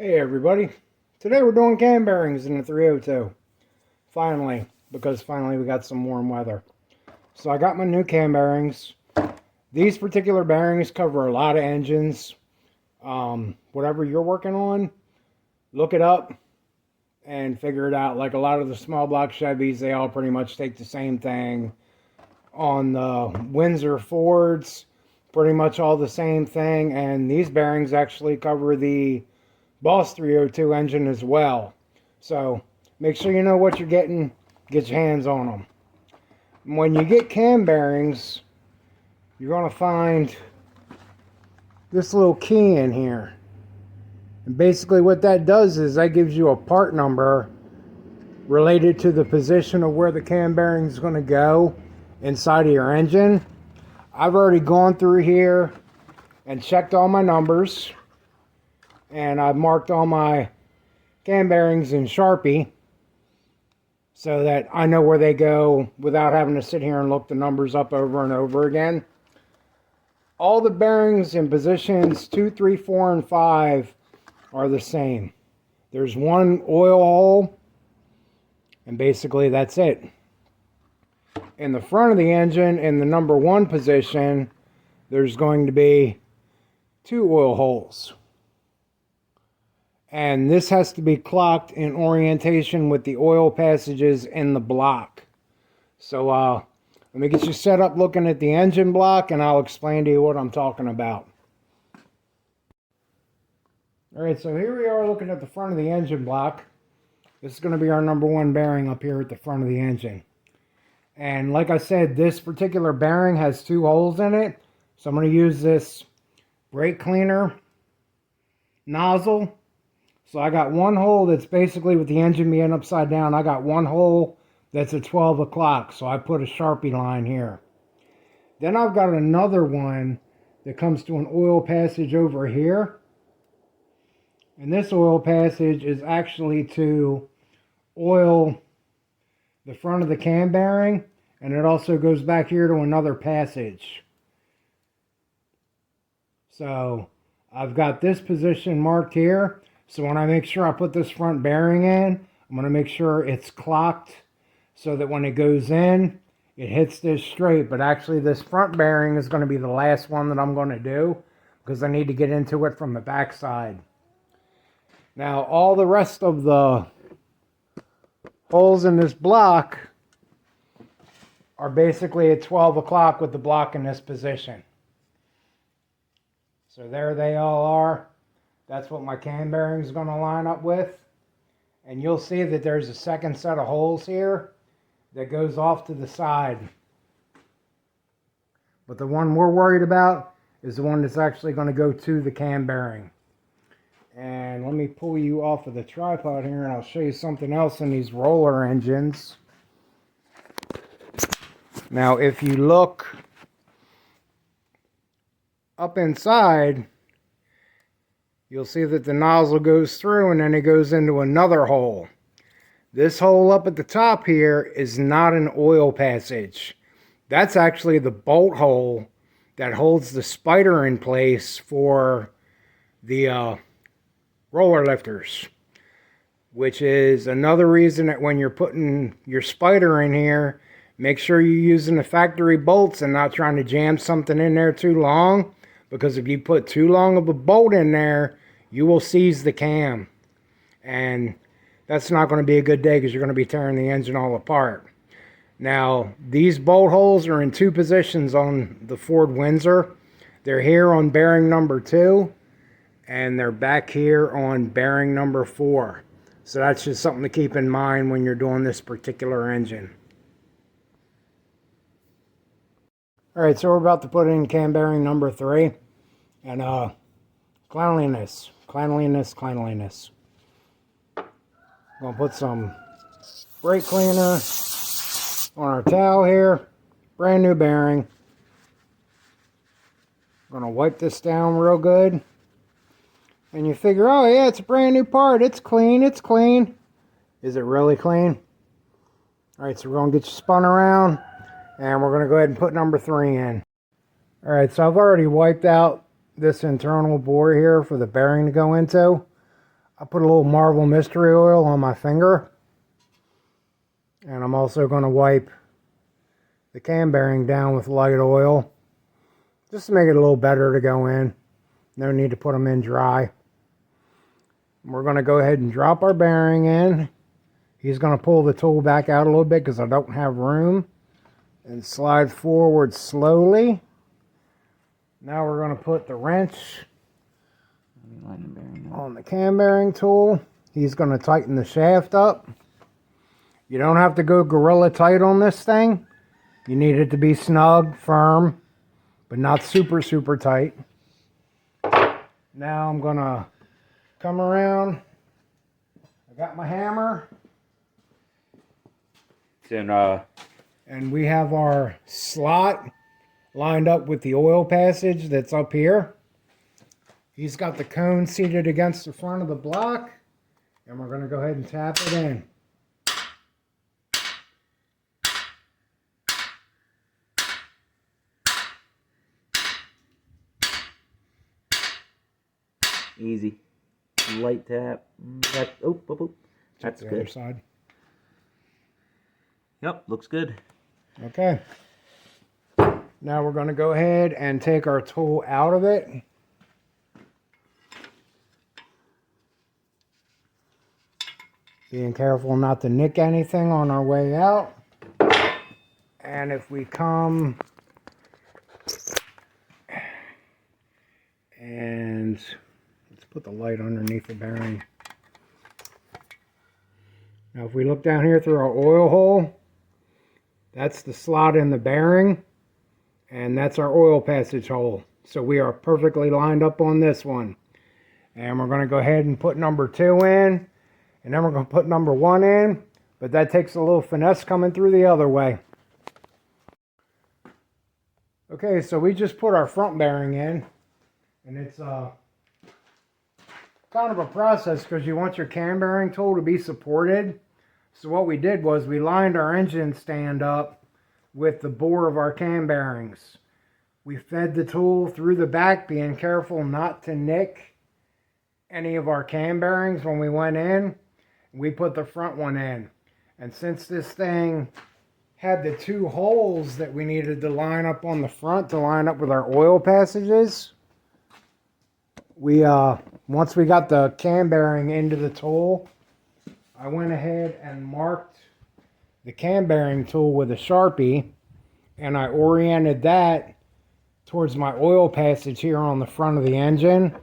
Hey everybody, today we're doing cam bearings in the 302. Finally, because finally we got some warm weather. So I got my new cam bearings. These particular bearings cover a lot of engines. Whatever you're working on, look it up and figure it out. Like a lot of the small block Chevys, they all pretty much take the same thing. On the Windsor Fords, pretty much all the same thing. And these bearings actually cover the Boss 302 engine as well. So make sure you know what you're getting, get your hands on them. When you get cam bearings, you're going to find this little key in here. And basically what that does is that gives you a part number related to the position of where the cam bearing is going to go inside of your engine. I've already gone through here and checked all my numbers. And I've marked all my cam bearings in Sharpie so that I know where they go without having to sit here and look the numbers up over and over again. All the bearings in positions 2, 3, 4, and 5 are the same. There's one oil hole, and basically that's it. In the front of the engine, in the number 1 position, there's going to be 2 oil holes. And this has to be clocked in orientation with the oil passages in the block. So let me get you set up looking at the engine block and I'll explain to you what I'm talking about. Alright, so here we are looking at the front of the engine block. This is going to be our number 1 bearing up here at the front of the engine. And like I said, this particular bearing has 2 holes in it. So I'm going to use this brake cleaner nozzle. So I got one hole that's basically with the engine being upside down. I got one hole that's at 12 o'clock. So I put a Sharpie line here. Then I've got another one that comes to an oil passage over here. And this oil passage is actually to oil the front of the cam bearing. And it also goes back here to another passage. So I've got this position marked here. So when I make sure I put this front bearing in, I'm going to make sure it's clocked so that when it goes in, it hits this straight. But actually this front bearing is going to be the last one that I'm going to do because I need to get into it from the back side. Now all the rest of the holes in this block are basically at 12 o'clock with the block in this position. So there they all are. That's what my cam bearing is going to line up with. And you'll see that there's a second set of holes here that goes off to the side. But the one we're worried about is the one that's actually going to go to the cam bearing. And let me pull you off of the tripod here and I'll show you something else in these roller engines. Now if you look up inside, you'll see that the nozzle goes through and then it goes into another hole. This hole up at the top here is not an oil passage. That's actually the bolt hole that holds the spider in place for the roller lifters. Which is another reason that when you're putting your spider in here, make sure you're using the factory bolts and not trying to jam something in there too long. Because if you put too long of a bolt in there, you will seize the cam. And that's not going to be a good day because you're going to be tearing the engine all apart. Now, these bolt holes are in 2 positions on the Ford Windsor. They're here on bearing number 2. And they're back here on bearing number 4. So that's just something to keep in mind when you're doing this particular engine. Alright, so we're about to put in cam bearing number 3. And cleanliness. I'm going to put some brake cleaner on our towel here. Brand new bearing. I'm going to wipe this down real good. And you figure, oh yeah, it's a brand new part. It's clean, it's clean. Is it really clean? Alright, so we're going to get you spun around. And we're going to go ahead and put number 3 in. Alright, so I've already wiped out this internal bore here for the bearing to go into. I put a little Marvel Mystery Oil on my finger. And I'm also going to wipe the cam bearing down with light oil, just to make it a little better to go in. No need to put them in dry. We're going to go ahead and drop our bearing in. He's going to pull the tool back out a little bit because I don't have room. And slide forward slowly. Now we're going to put the wrench on the cam bearing tool. He's going to tighten the shaft up. You don't have to go gorilla tight on this thing. You need it to be snug, firm, but not super, super tight. Now I'm going to come around. I got my hammer. And we have our slot lined up with the oil passage that's up here. He's got the cone seated against the front of the block. And we're going to go ahead and tap it in. Easy. Light tap. That, oh, oh, oh. That's the good. Other side. Yep, looks good. Okay. Now we're going to go ahead and take our tool out of it. Being careful not to nick anything on our way out. And if we come and let's put the light underneath the bearing. Now if we look down here through our oil hole, that's the slot in the bearing, and that's our oil passage hole. So we are perfectly lined up on this one. And we're going to go ahead and put number 2 in, and then we're going to put number 1 in, but that takes a little finesse coming through the other way. Okay, so we just put our front bearing in, and it's kind of a process because you want your cam bearing tool to be supported. So what we did was we lined our engine stand up with the bore of our cam bearings. We fed the tool through the back, being careful not to nick any of our cam bearings when we went in. We put the front one in. And since this thing had the 2 holes that we needed to line up on the front to line up with our oil passages, we once we got the cam bearing into the tool, I went ahead and marked the cam bearing tool with a Sharpie, and I oriented that towards my oil passage here on the front of the engine.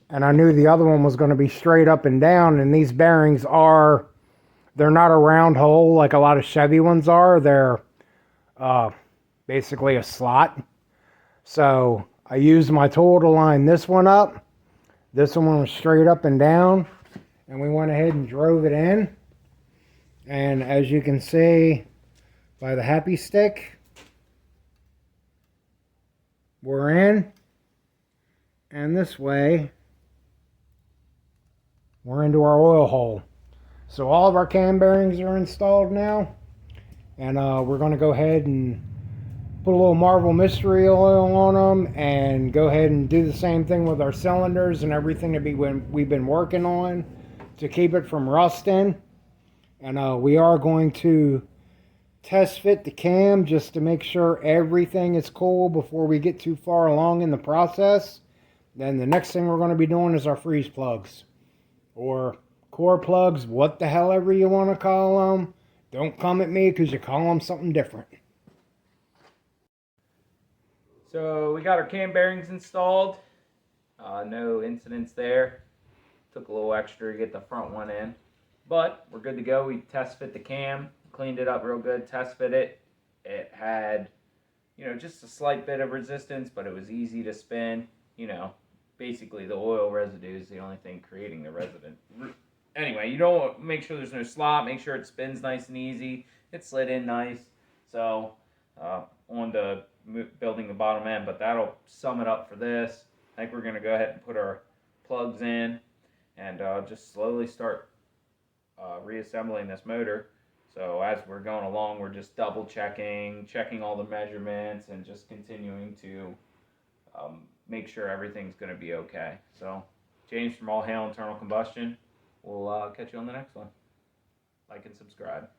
And I knew the other one was going to be straight up and down, and these bearings they're not a round hole like a lot of Chevy ones are. They're basically a slot. So I used my tool to line this one up. This one was straight up and down, and we went ahead and drove it in. And as you can see by the happy stick, we're in. And this way, we're into our oil hole. So all of our cam bearings are installed now. And we're going to go ahead and put a little Marvel Mystery Oil on them and go ahead and do the same thing with our cylinders and everything that we've been working on to keep it from rusting. And we are going to test fit the cam just to make sure everything is cool before we get too far along in the process. Then the next thing we're going to be doing is our freeze plugs, or core plugs, what the hell ever you want to call them. Don't come at me because you call them something different. So we got our cam bearings installed. No incidents there. Took a little extra to get the front one in. But we're good to go. We test fit the cam, cleaned it up real good, test fit it. It had, just a slight bit of resistance, but it was easy to spin. Basically the oil residue is the only thing creating the residue. Anyway, you don't make sure there's no slop. Make sure it spins nice and easy. It slid in nice. So on to building the bottom end, but that'll sum it up for this. I think we're going to go ahead and put our plugs in and just slowly start reassembling this motor. So as we're going along, we're just double checking all the measurements, and just continuing to make sure everything's going to be okay. So James from All Hail Internal Combustion. We'll catch you on the next one. Like and subscribe.